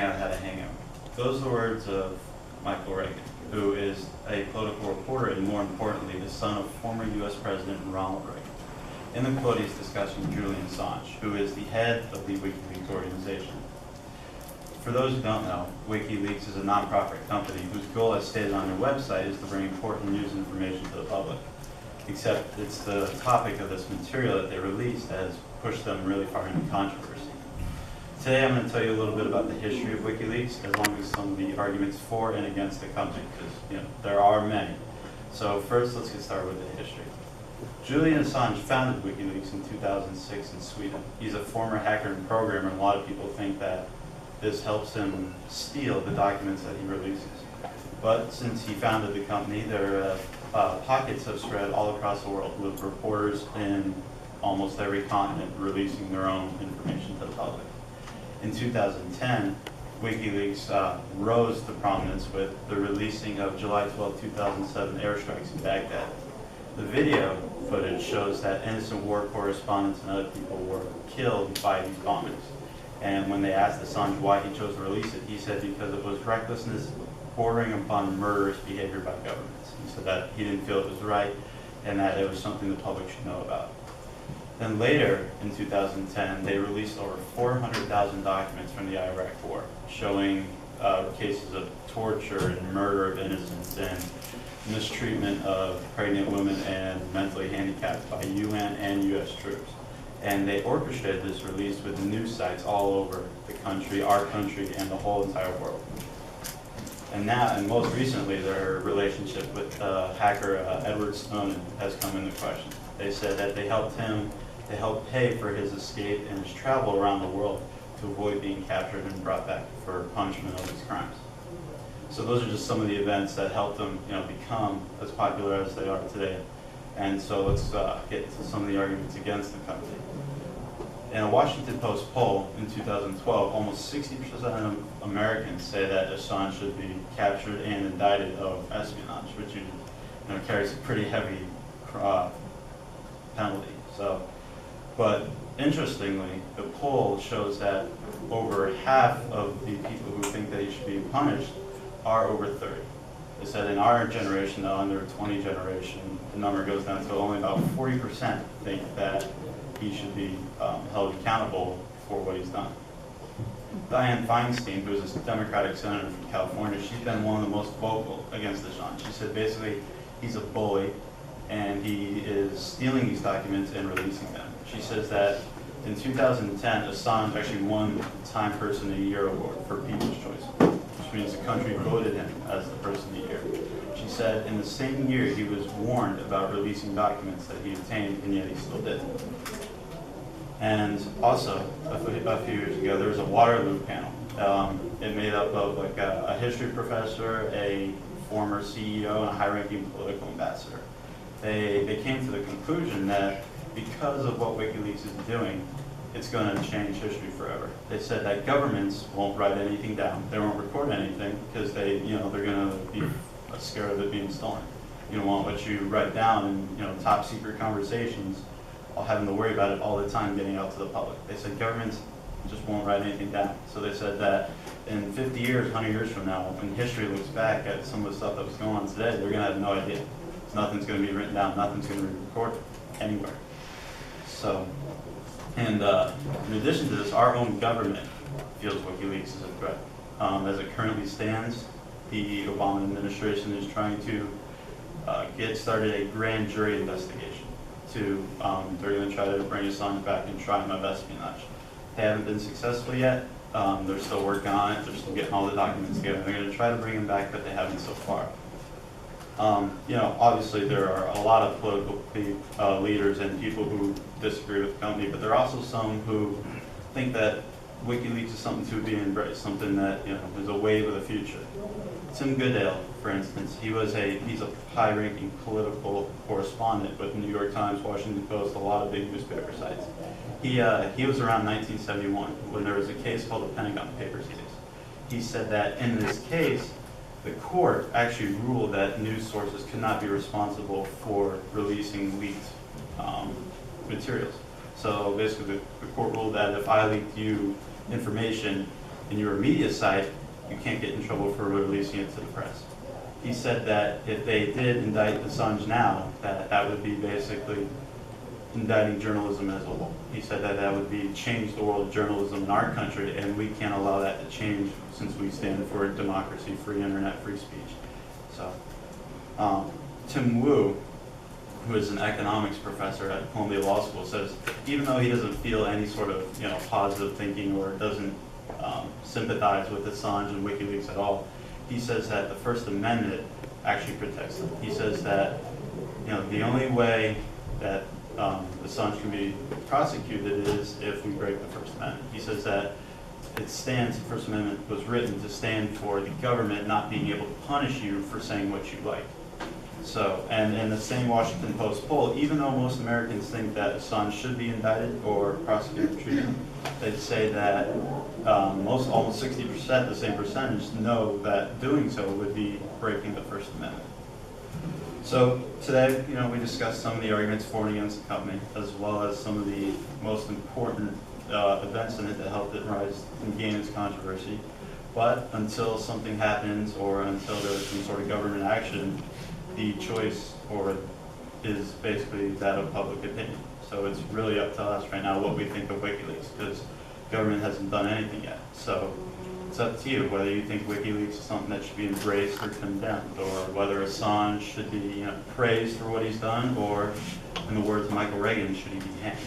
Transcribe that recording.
out how to hang out. Those are the words of Michael Reagan, who is a political reporter and, more importantly, the son of former U.S. President Ronald Reagan. In the quote, he's discussing Julian Assange, who is the head of the WikiLeaks organization. For those who don't know, WikiLeaks is a nonprofit company whose goal, as stated on their website, is to bring important news information to the public. Except it's the topic of this material that they released that has pushed them really far into controversy. Today I'm going to tell you a little bit about the history of WikiLeaks, as well as some of the arguments for and against the company, because there are many. So first, let's get started with the history. Julian Assange founded WikiLeaks in 2006 in Sweden. He's a former hacker and programmer, and a lot of people think that this helps him steal the documents that he releases. But since he founded the company, their pockets have spread all across the world, with reporters in almost every continent releasing their own information to the public. In 2010, WikiLeaks rose to prominence with the releasing of July 12, 2007 airstrikes in Baghdad. The video footage shows that innocent war correspondents and other people were killed by these bombings. And when they asked Assange why he chose to release it, he said because it was recklessness bordering upon murderous behavior by governments. He said that he didn't feel it was right and that it was something the public should know about. Then later, in 2010, they released over 400,000 documents from the Iraq War, showing cases of torture and murder of innocents and mistreatment of pregnant women and mentally handicapped by UN and US troops. And they orchestrated this release with news sites all over the country, our country, and the whole entire world. And now, and most recently, their relationship with hacker Edward Snowden has come into question. They said that they helped pay for his escape and his travel around the world to avoid being captured and brought back for punishment of his crimes. So those are just some of the events that helped them, become as popular as they are today. And so let's get to some of the arguments against the company. In a Washington Post poll in 2012, almost 60% of Americans say that Assange should be captured and indicted of espionage, which carries a pretty heavy penalty. But interestingly, the poll shows that over half of the people who think that he should be punished are over 30. They said in our generation, the under 20 generation, the number goes down to only about 40% think that he should be held accountable for what he's done. Dianne Feinstein, who is a Democratic senator from California, she's been one of the most vocal against Assange. She said basically he's a bully and he is stealing these documents and releasing them. She says that in 2010, Assange actually won the Time Person of the Year award for People's Choice, which means the country voted him as the Person of the Year. She said in the same year he was warned about releasing documents that he obtained, and yet he still did. And also, a few years ago, there was a Waterloo panel. It made up of like a history professor, a former CEO, and a high-ranking political ambassador. They came to the conclusion that because of what WikiLeaks is doing, it's going to change history forever. They said that governments won't write anything down. They won't record anything because they're going to be scared of it being stolen. You don't want what you write down in top secret conversations, all having to worry about it all the time getting out to the public. They said governments just won't write anything down. So they said that in 50 years, 100 years from now, when history looks back at some of the stuff that was going on today, they're going to have no idea. Nothing's going to be written down, nothing's going to be recorded anywhere. So, and in addition to this, our own government feels WikiLeaks is a threat. As it currently stands, the Obama administration is trying to get started a grand jury investigation they're going to try to bring Assange back and try him of espionage. They haven't been successful yet. They're still working on it. They're still getting all the documents together. They're going to try to bring him back, but they haven't so far. Obviously there are a lot of political leaders and people who disagree with the company, but there are also some who think that WikiLeaks is something to be embraced, something that is a wave of the future. Tim Goodale, for instance, he's a high-ranking political correspondent with the New York Times, Washington Post, a lot of big newspaper sites. He was around 1971 when there was a case called the Pentagon Papers case. He said that in this case, the court actually ruled that news sources could not be responsible for releasing leaked materials. So basically, the court ruled that if I leaked you information, in your media site, you can't get in trouble for releasing it to the press. He said that if they did indict Assange now, that would be basically indicting journalism as a whole. He said that that would be change the world of journalism in our country, and we can't allow that to change since we stand for democracy, free internet, free speech. So, Tim Wu, who is an economics professor at Columbia Law School, says even though he doesn't feel any sort of positive thinking or doesn't sympathize with Assange and WikiLeaks at all, he says that the First Amendment actually protects them. He says that the only way that Assange can be prosecuted is if we break the First Amendment. He says that it stands, the First Amendment was written to stand for the government not being able to punish you for saying what you like. So, and in the same Washington Post poll, even though most Americans think that Assange should be indicted or prosecuted for treason, they say that almost 60%, the same percentage, know that doing so would be breaking the First Amendment. So today, we discussed some of the arguments for and against the company, as well as some of the most important events in it that helped it rise and gain its controversy. But until something happens or until there's some sort of government action, the choice is basically that of public opinion. So it's really up to us right now what we think of WikiLeaks, because government hasn't done anything yet. So it's up to you whether you think WikiLeaks is something that should be embraced or condemned, or whether Assange should be praised for what he's done, or, in the words of Michael Reagan, should he be hanged.